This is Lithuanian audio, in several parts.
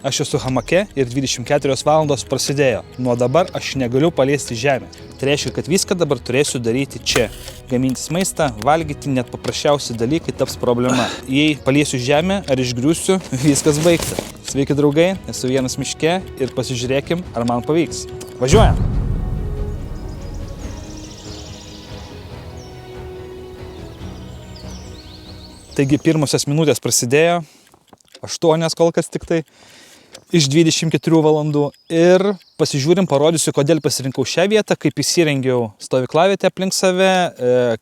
aš esu hamake ir 24 valandos prasidėjo. Nuo dabar aš negaliu paliesti žemę. Tai reiškia, kad viską dabar turėsiu daryti čia. Gamintis maistą, valgyti, net paprasčiausi dalykai taps problema. Jei paliesiu žemę ar išgriūsiu, viskas baigta. Sveiki draugai, esu vienas miške ir pasižiūrėkim, ar man pavyks. Važiuojam! Taigi pirmosios minutės prasidėjo, 8 kol kas tik tai, iš 24 valandų ir pasižiūrim, parodysiu, kodėl pasirinkau šią vietą, kaip įsirengiau stovyklavietę aplink save,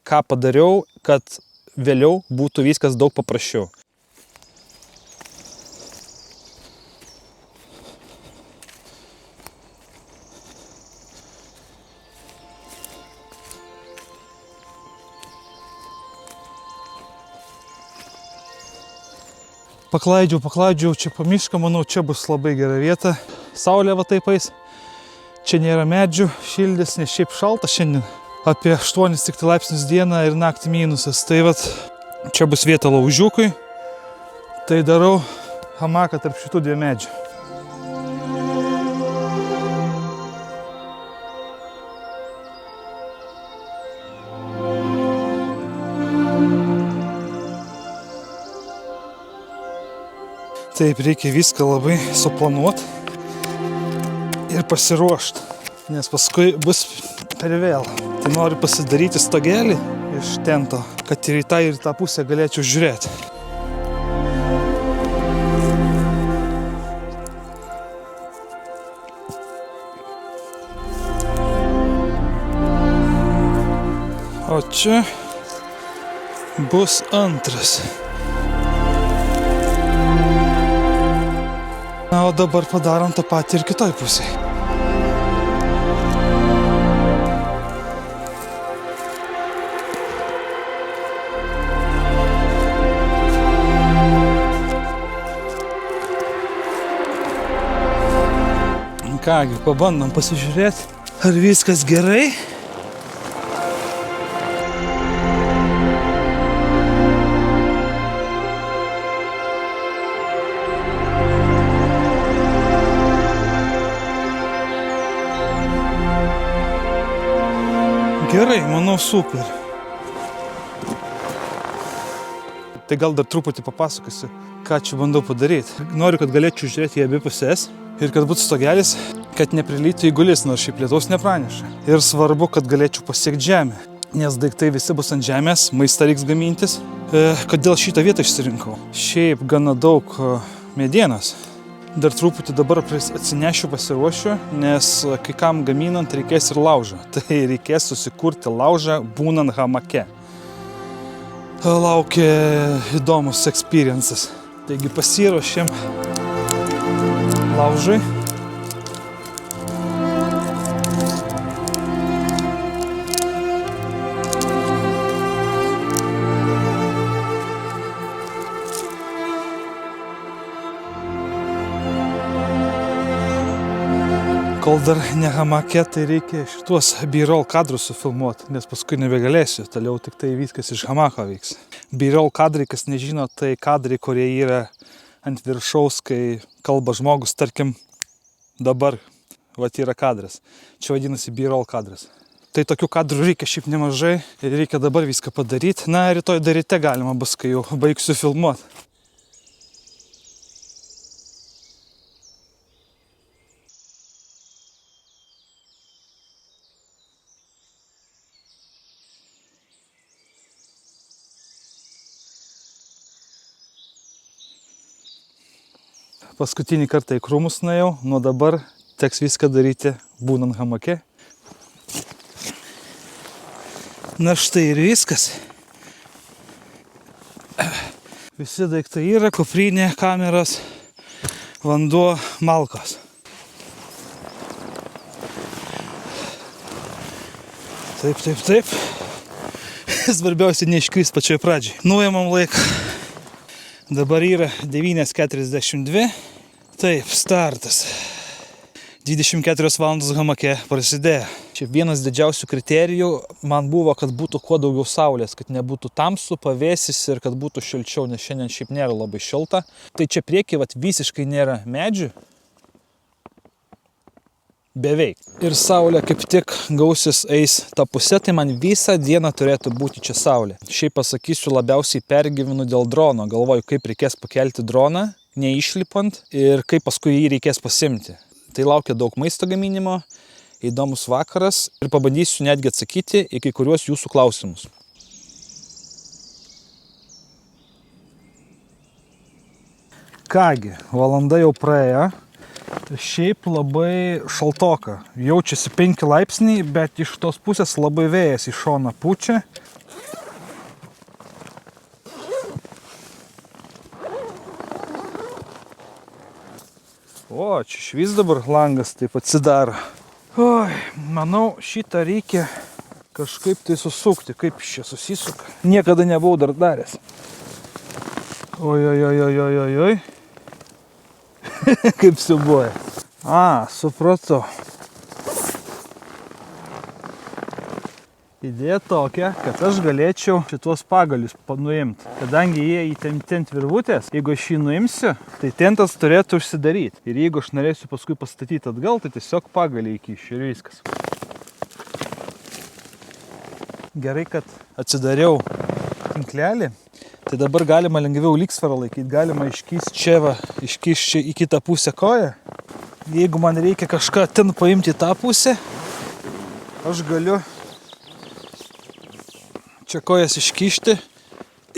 ką padariau, kad vėliau būtų viskas daug paprasčiau. Paklaidžiau čia po mišką, manau, čia bus labai gera vieta. Saulė va taip eis. Čia nėra medžių, šildys, nes šiaip šalta šiandien. Apie 8 tik tai laipsnius dieną ir naktį minusas. Tai vat, čia bus vieta laužiukui. Tai darau hamaką tarp šitų dviejų medžių. Taip, reikia viską labai suplanuoti ir pasiruošti, nes paskui bus per vėlu. Tai noriu pasidaryti stogelį iš tento, kad ir į tą pusę galėčiau žiūrėti. O čia bus antras. Na, o dabar padarom tą patį ir kitoj pusėje. Kągi, pabandom pasižiūrėti, ar viskas gerai. Gerai, manau, super. Tai gal dar truputį papasakosiu, ką čia bandau padaryti. Noriu, kad galėčiau žiūrėti į abi pusės ir kad būtų stogelis, kad neprilytų į gulis, nors šiaip lietaus nepraneša. Ir svarbu, kad galėčiau pasiekti žemę, nes daiktai visi bus ant žemės, maistą reiks gamintis. Kodėl šitą vietą išsirinkau? Šiaip gana daug medienos. Dar truputį dabar atsinešiu, pasiruošiu, nes kai kam gaminant reikės ir laužą. Tai reikės susikurti laužą būnant hamake. Laukia įdomus experiences. Taigi pasiruošėm laužui. Kol dar ne hamake, tai reikia šituos B-roll kadrus sufilmuoti, nes paskui nebegalėsiu, toliau tik tai viskas iš hamako vyks. B-roll kadrai, kas nežino, tai kadrai, kurie yra ant viršaus, kai kalba žmogus, tarkim, dabar, vat yra kadras. Čia vadinasi B-roll kadras. Tai tokių kadrų reikia šiaip nemažai ir reikia dabar viską padaryti. Na, rytoj dar ryte galima bus, kai jau baigsiu filmuoti. Paskutinį kartą į krūmus nuėjau, nuo dabar teks viską daryti būnant hamake. Na štai ir viskas. Visi daiktai yra, kuprinė, kameros, vanduo, malkos. Taip. Svarbiausia neiškrist pačioj pradžiai. Nuėmam laiką. Dabar yra 9:42. Taip, startas. 24 valandos hamake prasidėjo. Čia vienas didžiausių kriterijų man buvo, kad būtų kuo daugiau saulės, kad nebūtų tamsu, pavėsis ir kad būtų šilčiau, nes šiandien šiaip nėra labai šilta. Tai čia prieky visiškai nėra medžių. Beveik. Ir saulė kaip tik gausis eis tą pusę, tai man visą dieną turėtų būti čia saulė. Šiaip pasakysiu, labiausiai pergyvenu dėl drono. Galvoju, kaip reikės pakelti droną, neišlipant ir kaip paskui jį reikės pasimti. Tai laukia daug maisto gaminimo, įdomus vakaras ir pabandysiu netgi atsakyti į kai kuriuos jūsų klausimus. Kągi, valanda jau praėjo. Šiaip labai šaltoka. Jaučiasi 5 laipsniai, bet iš tos pusės labai vėjas į šoną pučia. O, čia švis dabar langas taip atsidaro. Oi, manau, šitą reikia kažkaip tai susukti. Kaip čia susisuka? Niekada nebuvau dar daręs. Oi. Kaip siubuoja. Supratau. Idėja tokia, kad aš galėčiau šitos pagalius nuimti. Kadangi jie įtempti ant virvutės, jeigu aš jį nuimsiu, tai tentas turėtų užsidaryti. Ir jeigu aš norėsiu paskui pastatyti atgal, tai tiesiog pagalį įkišiu ir viskas. Gerai, kad atsidariau tinklelį. Tai dabar galima lengviau lygsvarą laikyti, galima iškišti čia į kitą pusę koją. Jeigu man reikia kažką ten paimti į tą pusę, aš galiu čia kojas iškišti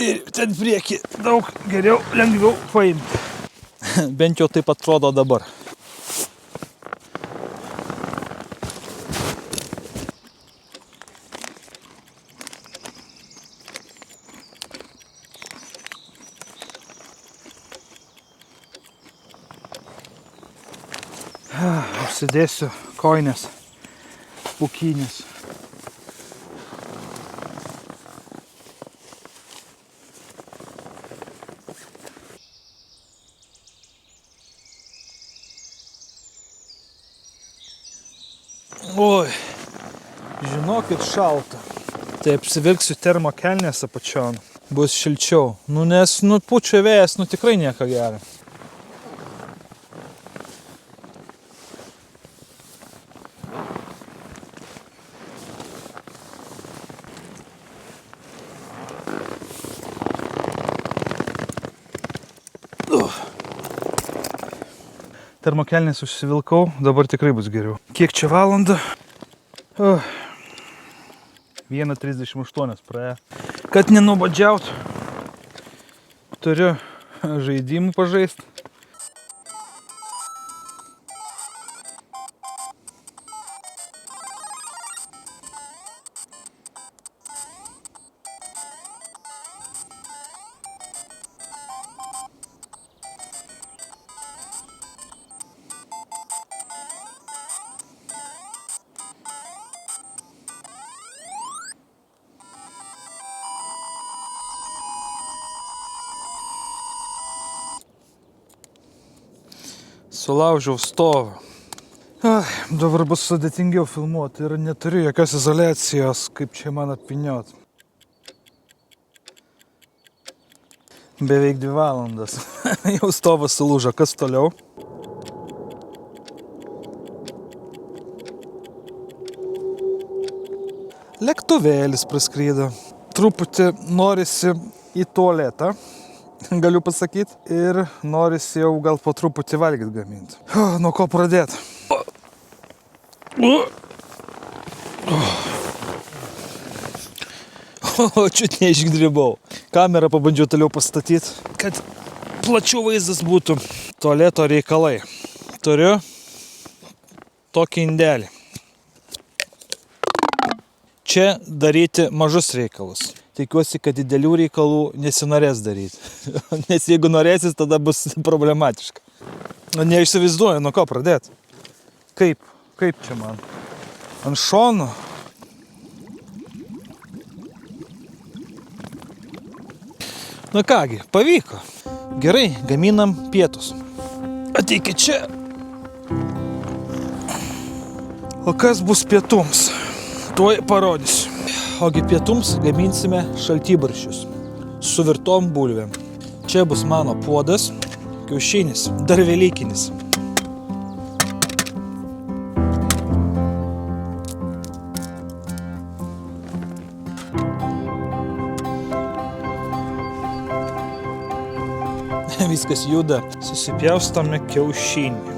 ir ten priekį daug geriau, lengviau paimti. Bent jau taip atrodo dabar. Užsidėsiu kojines, pūkynės. Oi, žinokit, šalta. Tai apsivilksiu termokelnės apačion. Bus šilčiau. Nes pučia vėjas, tikrai nieko gero. Termokelnės užsivilkau, dabar tikrai bus geriau. Kiek čia valandą? 1:38 praėjo. Kad nenubadžiaut, turiu žaidimų pažaist. Sulaužiau stovą. Dabar bus sudėtingiau filmuoti ir neturiu jokios izoliacijos, kaip čia man apvyniot. Beveik 2 valandas. Jau stovas sulūžo. Kas toliau? Lėktuvėlis praskrydo. Truputį norisi į tualetą. Galiu pasakyti. Ir norisi jau gal po truputį valgyti gaminti. Nuo ko pradėti? Čiut neišgdribau. Kamerą pabandžiau toliau pastatyti, kad plačiau vaizdas būtų. Tualeto reikalai. Turiu tokį indelį. Čia daryti mažus reikalus. Tikiuosi, kad didelių reikalų nesinorės daryti. Nes jeigu norėsis, tada bus problematiška. Neišsivaizduoju, nuo ko pradėti. Kaip čia man? Ant šono? Na kągi, pavyko. Gerai, gaminam pietus. Ateikit čia. O kas bus pietums? Tuoj parodysiu. Ogi pietums gaminsime šaltibarščius su virtom bulvėm. Čia bus mano puodas, kiaušinis, dar velykinis. Viskas juda. Susipjaustome kiaušinį.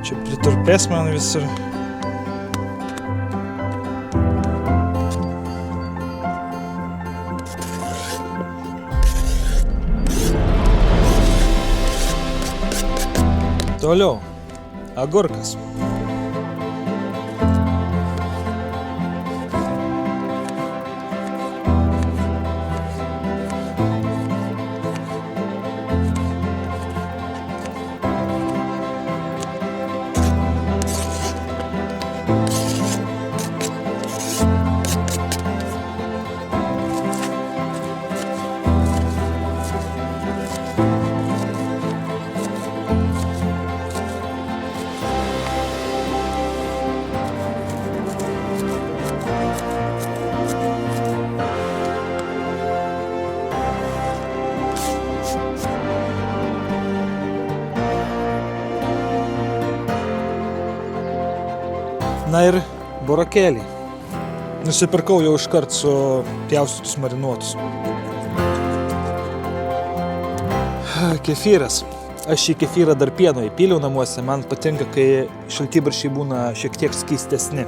Čia priturpės man visur. Toliau. Agurkas. Na ir burokėliai. Nusipirkau jau iškart su pjaustytus marinuotus. Kefyras. Aš šį kefyrą dar pieno įpyliau namuose. Man patinka, kai šaltibarščiai būna šiek tiek skystesni.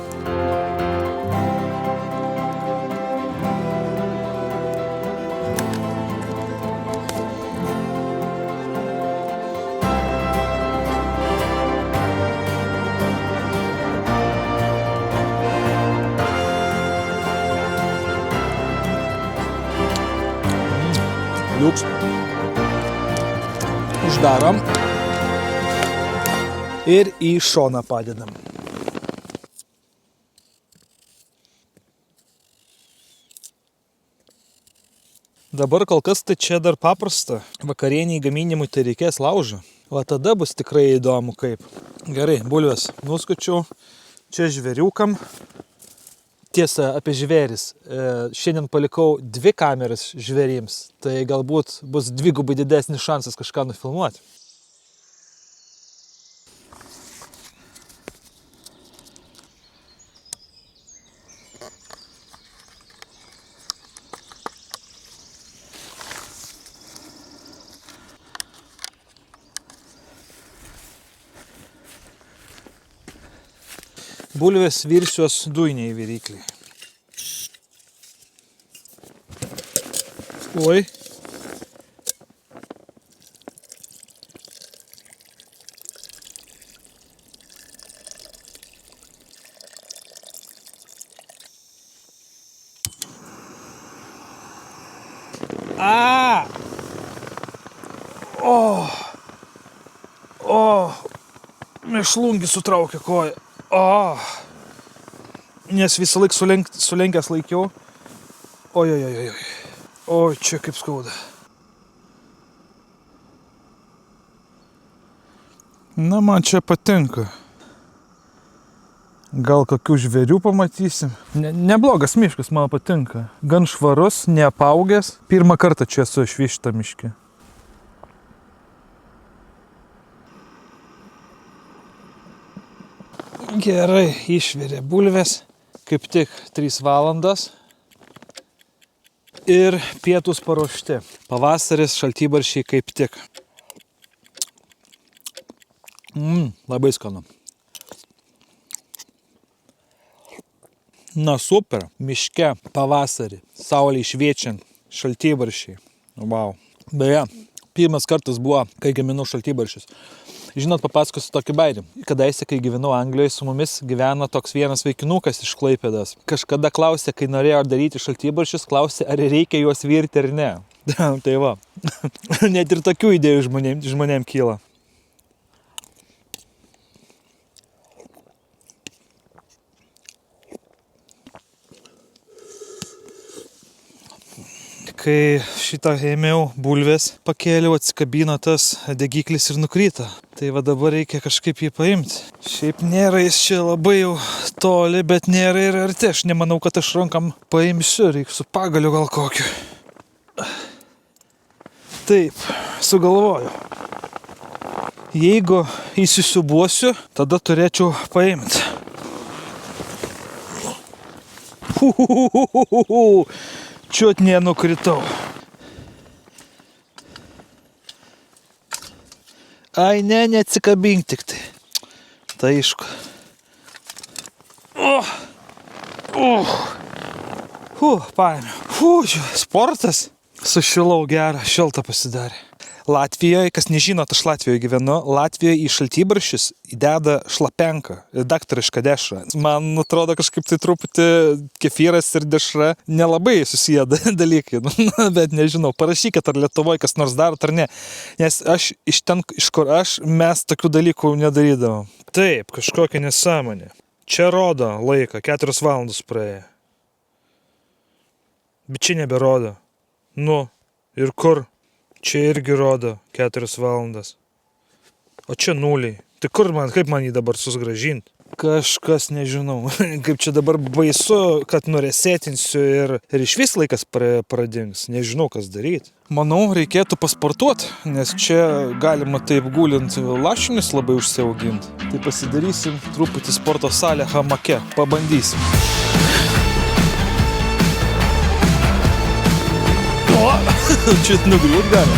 Liuks. Uždarom. Ir į šoną padedam. Dabar kol kas tai čia dar paprasta. Vakarieniai gaminimui tai reikės laužo. Va tada bus tikrai įdomu kaip. Gerai, bulves nuskučiau. Čia žvėriukam. Tiesa, apie žvėris. Šiandien palikau 2 kameras žvėrims, tai galbūt bus dvigubai didesnis šansas kažką nufilmuoti. Bulvės virsiuos dujiniai virykliai. Oi. Mėšlungį sutraukė koją. Nes visą laik sulenkęs laikiau. Oi, čia kaip skauda. Na, man čia patinka. Gal kokių žvėrių pamatysim. Neblogas miškas, man patinka. Gan švarus, neapaugęs. Pirmą kartą čia esu šitą miškį. Gerai, išvirė bulvės, kaip tik 3 valandas ir pietus paruošti. Pavasaris, šaltibarščiai kaip tik. Labai skanu. Na super, miške, pavasarį, saulei šviečiant, šaltibarščiai. Wow. Beje, pirmas kartas buvo, kai gaminau šaltibarščius. Žinot, papasakosiu tokį bairį. Kadaise, kai gyvenau Anglijoje, su mumis gyveno toks vienas vaikinukas iš Klaipėdos. Kažkada klausė, kai norėjo daryti šaltibarščius, klausė, ar reikia juos virti ar ne. Tai va, net ir tokių idėjų žmonėm kyla. Kai šitą ėmiau bulvės, pakėliau, atsikabino tas degiklis ir nukrito. Tai va dabar reikia kažkaip jį paimti. Šiaip nėra jis čia labai jau toli, bet nėra ir arti. Aš nemanau, kad aš rankam paimsiu. Reikia su pagaliu gal kokiu. Taip, sugalvoju. Jeigu įsisiubuosiu, tada turėčiau paimti. Čiut nenukritau. Ai, ne, neatsikabink tik tai. Tai aišku. Paėmiau. Sportas. Sušilau gerą, šiltą pasidarė. Latvijoje, kas nežinot, aš Latvijoje gyvenu, Latvijoje į šaltibarščius įdeda šlapenką, daktarišką dešrą. Man atrodo kažkaip tai truputį kefyras ir dešra nelabai susiję dalykai, bet nežinau, parašykit ar Lietuvoje kas nors darot ar ne, nes aš iš ten, iš kur mes tokių dalykų nedarydavom. Taip, kažkokia nesąmonė. Čia rodo laiką, 4 valandos praėjo. Bet čia neberodo. Nu, ir kur? Čia irgi rodo 4 valandas. O čia 0. Tai kur man, kaip man jį dabar susigrąžinti? Kažkas nežinau. Kaip čia dabar baisu, kad nuresetinsiu ir iš vis laikas pradings. Nežinau, kas daryti. Manau, reikėtų pasportuoti, nes čia galima taip gulint lašinius labai užsiauginti. Tai pasidarysim truputį sporto salę hamake. Pabandysim. Čia nugriūt gali.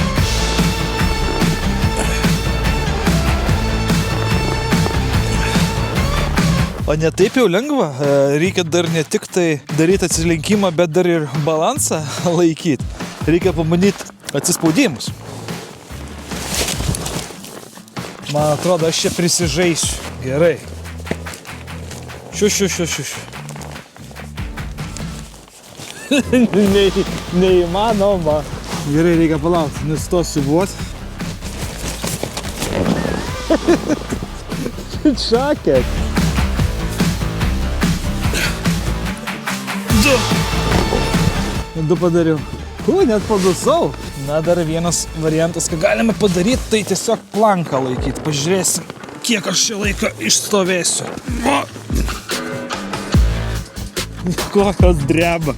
O ne taip jau lengva. Reikia dar ne tik tai daryti atsilenkimą, bet dar ir balansą laikyti. Reikia pabandyti atsispaudimus. Man atrodo, aš čia prisižaisiu. Gerai. Šiu. Neįmanoma. Gerai, reikia palaukti, nustosiu buot. Šakėt. 2 padariau. Net padusau. Na, dar vienas variantas, ką galime padaryti, tai tiesiog planką laikyti. Pažiūrėsim, kiek aš šį laiką išstovėsiu. Kokios dreba.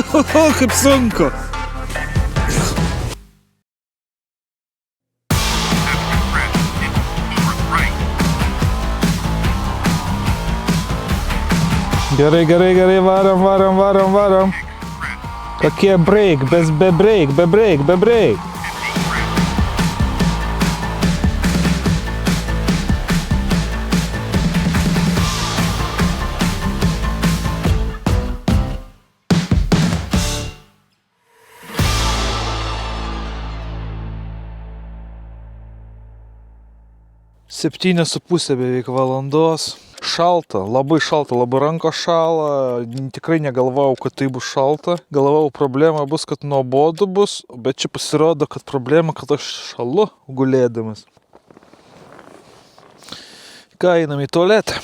Kaip sunku. Gerai, varom. Kokie break, be break. Septynios su pusė beveik valandos. Šalta, labai rankos šala. Tikrai negalvojau, kad tai bus šalta. Galvojau, problema bus, kad nuobodu bus, bet čia pasirodo, kad problema, kad aš šalu gulėdamas. Ką, einam į tualetą?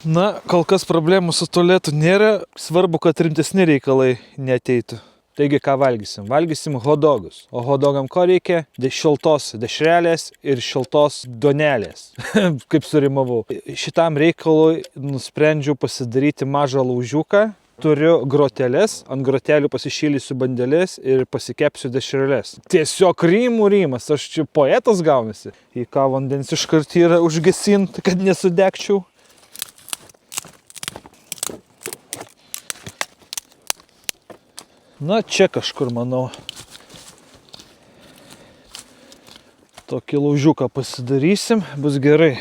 Na, kol kas problemų su tualetu nėra. Svarbu, kad rimtesni reikalai neateitų. Taigi, ką valgysim? Valgysim hotdogus. O hotdogam ko reikia? Šiltos dešrelės ir šiltos duonelės. Kaip surimavau. Šitam reikalui nusprendžiau pasidaryti mažą laužiuką. Turiu groteles, ant grotelių pasišylysiu bandelės ir pasikepsiu dešreles. Tiesiog rymas, aš čia poetas gaunasi. Į ką vandens iškart yra užgesinti, kad nesudegčiau. Na, čia kažkur, manau, tokį laužiuką pasidarysim, bus gerai.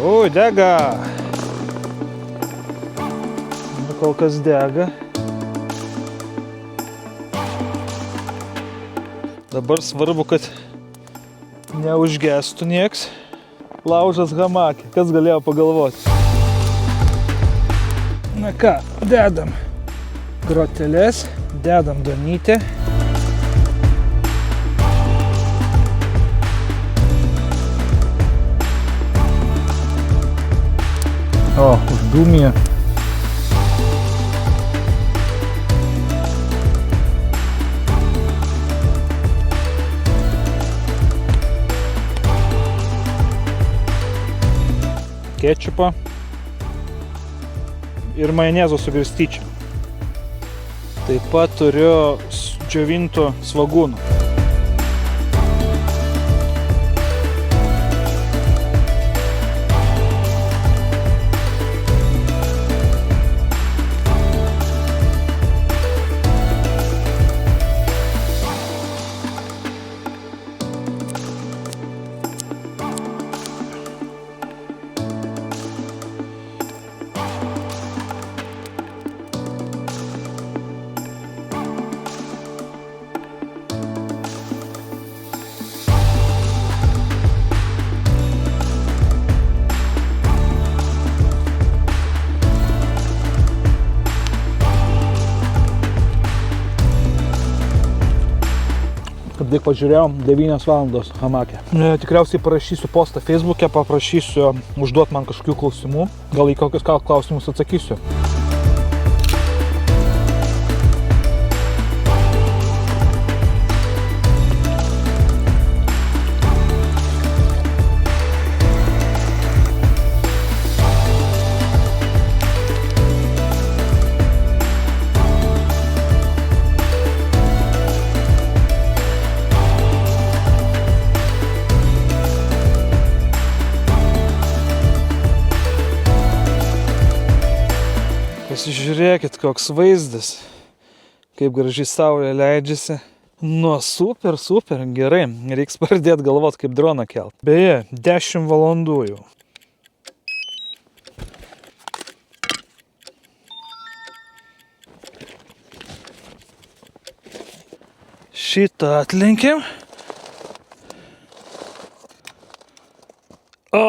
O, dega! Nu, kol kas dega. Dabar svarbu, kad neužgestų nieks. Laužas hamakė, kas galėjo pagalvoti. Na ką, dedam groteles, dedam duonytę. O, uždūmė. Kečupą ir majonezo su garstyčiu. Taip pat turiu džiovintų svagūnų. Tik pažiūrėjom, 9 valandos hamake. Tikriausiai parašysiu postą Facebook'e, paprašysiu užduoti man kažkokių klausimų. Gal į kokius klausimus atsakysiu. Pasižiūrėkit, koks vaizdas, kaip gražiai saulė leidžiasi. Nu, super, gerai. Reiks pradėti galvot, kaip droną kelt. Beje, 10 valandų jau. Šitą atlenkėm. O!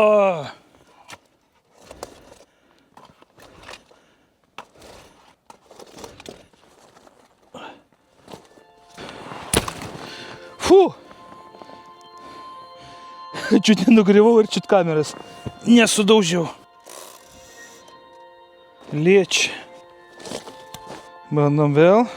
Čiut nenugriuvau ir čiut kameras nesudaužiau. Liečia. Bandom vėl.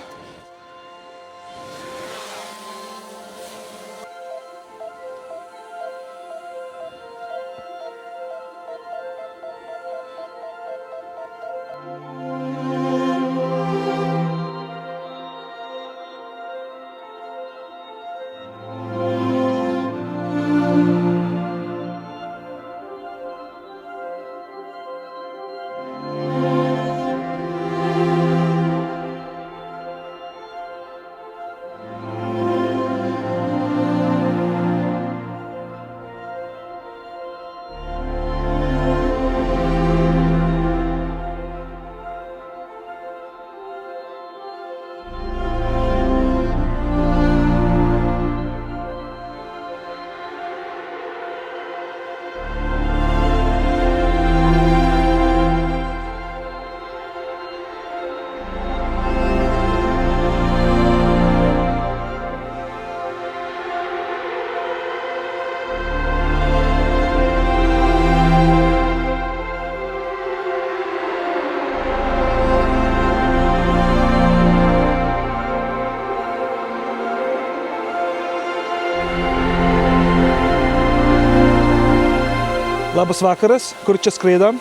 Labas vakaras, kur čia skraidam?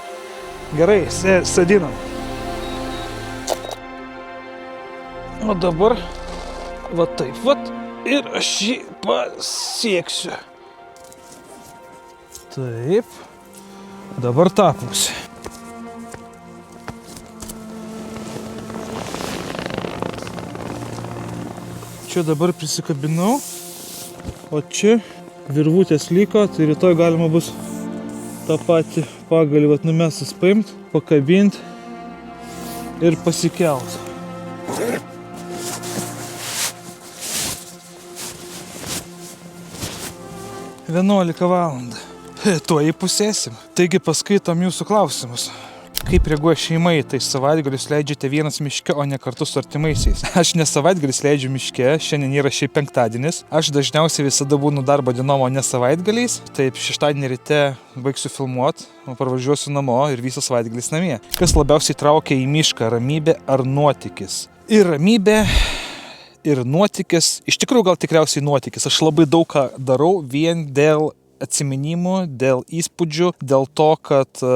Gerai, sėdinam. O dabar, va taip, va, ir aš jį pasieksiu. Taip, dabar tą pusę. Čia dabar prisikabinau, o čia virvutės liko, tai rytoj galima bus tą patį pagalį numestas paimt, pakabint ir pasikelt. Vienuolika valandą. Tuoj įpusėsim. Taigi paskaitom jūsų klausimus. Kaip reaguoja šeima į tai? Savaitgalius leidžiate vienas miške, o ne kartu su artimaisiais. Aš ne savaitgalis leidžiu miške, šiandien yra šiaip penktadienis. Aš dažniausiai visada būnu darbo dienom, o ne savaitgaliais. Taip, šeštadienį ryte baigsiu filmuot, parvažiuosiu namo ir visas savaitgalis namie. Kas labiausiai traukia į mišką, ramybė ar nuotykis? Ir ramybė, ir nuotykis. Iš tikrųjų gal tikriausiai nuotykis. Aš labai daug ką darau vien dėl atsiminimų, dėl įspūdžių, dėl to, kad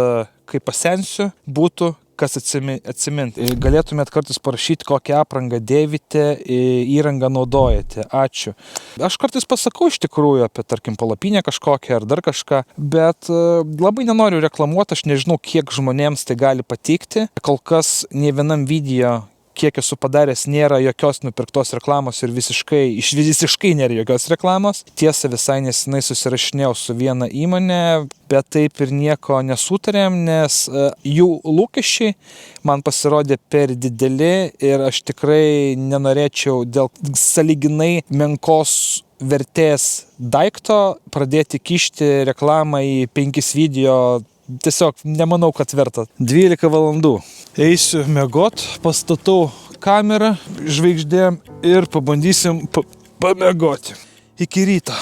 kai pasensiu, būtų kas atsiminti. Galėtumėt kartais parašyti, kokią aprangą dėvite, įrangą naudojate. Ačiū. Aš kartais pasakau iš tikrųjų apie, tarkim, palapinę kažkokią ar dar kažką, bet labai nenoriu reklamuoti, aš nežinau, kiek žmonėms tai gali patikti. Kol kas nė vienam video, kiek esu padaręs, nėra jokios nupirktos reklamos ir visiškai nėra jokios reklamos. Tiesa, visai nesenai susirašinėjau su viena įmonė, bet taip ir nieko nesutarėm, nes jų lūkesčiai man pasirodė per dideli ir aš tikrai nenorėčiau dėl sąlyginai menkos vertės daikto pradėti kišti reklamą į 5 video. Tiesiog nemanau, kad verta. 12 valandų. Eisiu miegot, pastatau kamerą žvaigždėm ir pabandysim pamiegoti. Iki ryto.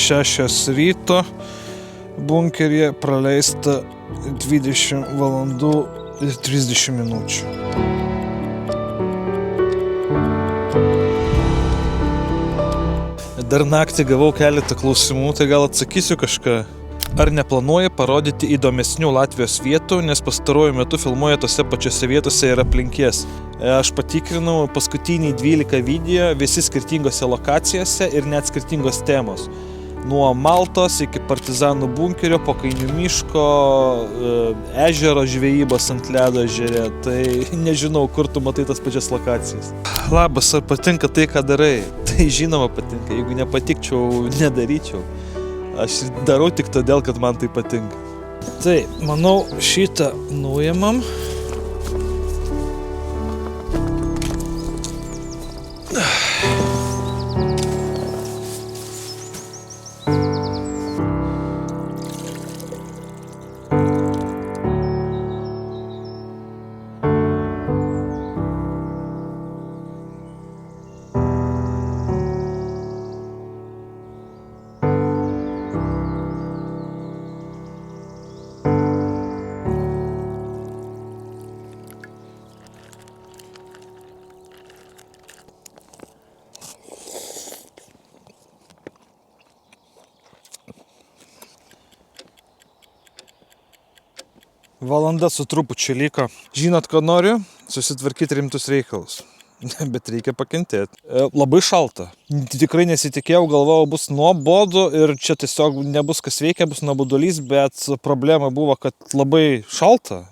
Šešios ryto, bunkeryje praleista 20 valandų ir 30 minučių. Dar naktį gavau keletą klausimų, tai gal atsakysiu kažką. Ar neplanuoja parodyti įdomesnių Latvijos vietų, nes pastaruoju metu filmuoja tose pačiose vietose ir aplinkės. Aš patikrinau paskutiniai 12 video, visi skirtingose lokacijose ir net skirtingos temos. Nuo Maltos iki partizanų bunkerio, po Kainių miško, ežero žvejybos ant ledo ežere. Tai nežinau, kur tu matai tas pačias lokacijas. Labas, ar patinka tai, ką darai? Tai žinoma patinka, jeigu nepatikčiau, nedaryčiau. Aš darau tik todėl, kad man tai patinka. Tai, manau, šitą nuimam. Valanda su trupučiu liko. Žinot, ko noriu? Susitvarkyti rimtus reikalus. Bet reikia pakentėti. Labai šalta. Tikrai nesitikėjau, galvojau, bus nuobodu ir čia tiesiog nebus kas veikia, bus nuobodulys, bet problema buvo, kad labai šalta.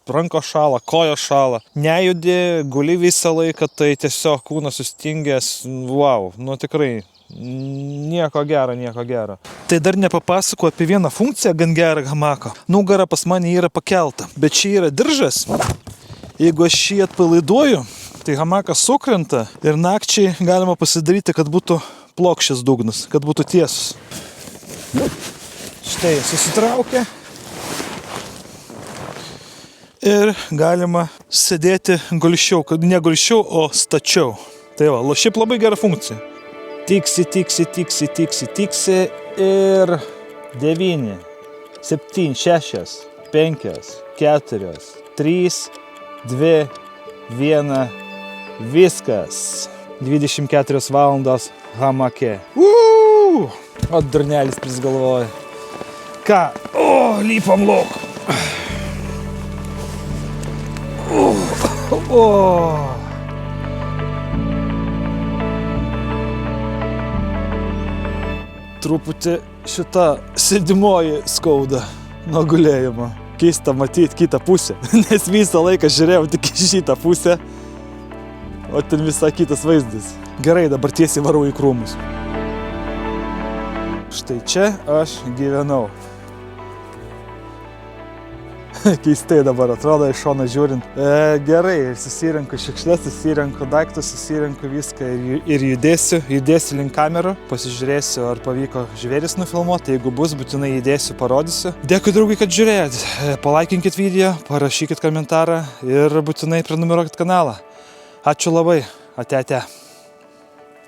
Rankos šąla, kojos šąla. Nejudi, guli visą laiką, tai tiesiog kūnas sustingęs. Wow, nu tikrai. Nieko gero, nieko gero. Tai dar nepapasakau apie vieną funkciją gan gerą hamako. Nugara pas mane yra pakelta, bet čia yra diržas. Jeigu aš šį atpalaiduoju, tai hamakas sukrenta ir nakčiai galima pasidaryti, kad būtų plokščias dugnas, kad būtų tiesus. Štai susitraukia ir galima sėdėti gulsčiau, ne gulsčiau, o stačiau. Tai va, šiaip labai gera funkcija. Tiksi ir 9, 7, 6, 5, 4, 3, 2, 1, viskas. 24 valandos hamake. O durnelis prisgalvoja. Ką? O, lypam lauk. Truputį šita sėdimoji skauda. nuo gulėjimo. Keista matyti kitą pusę, nes visą laiką žiūrėjau tik į šitą pusę, o ten visai kitas vaizdas. Gerai, dabar tiesiai varau į krūmus. Štai čia aš gyvenau. Keistai dabar atrodo iš šono žiūrint. Gerai, susirenku šiukšles, susirenku daiktus, susirenku viską ir judėsiu link kamerų. Pasižiūrėsiu, ar pavyko žvėris nufilmuoti. Jeigu bus, būtinai įdėsiu, parodysiu. Dėkui, draugai, kad žiūrėjot. Palaikinkit video, parašykit komentarą ir būtinai prenumeruokit kanalą. Ačiū labai. Ate.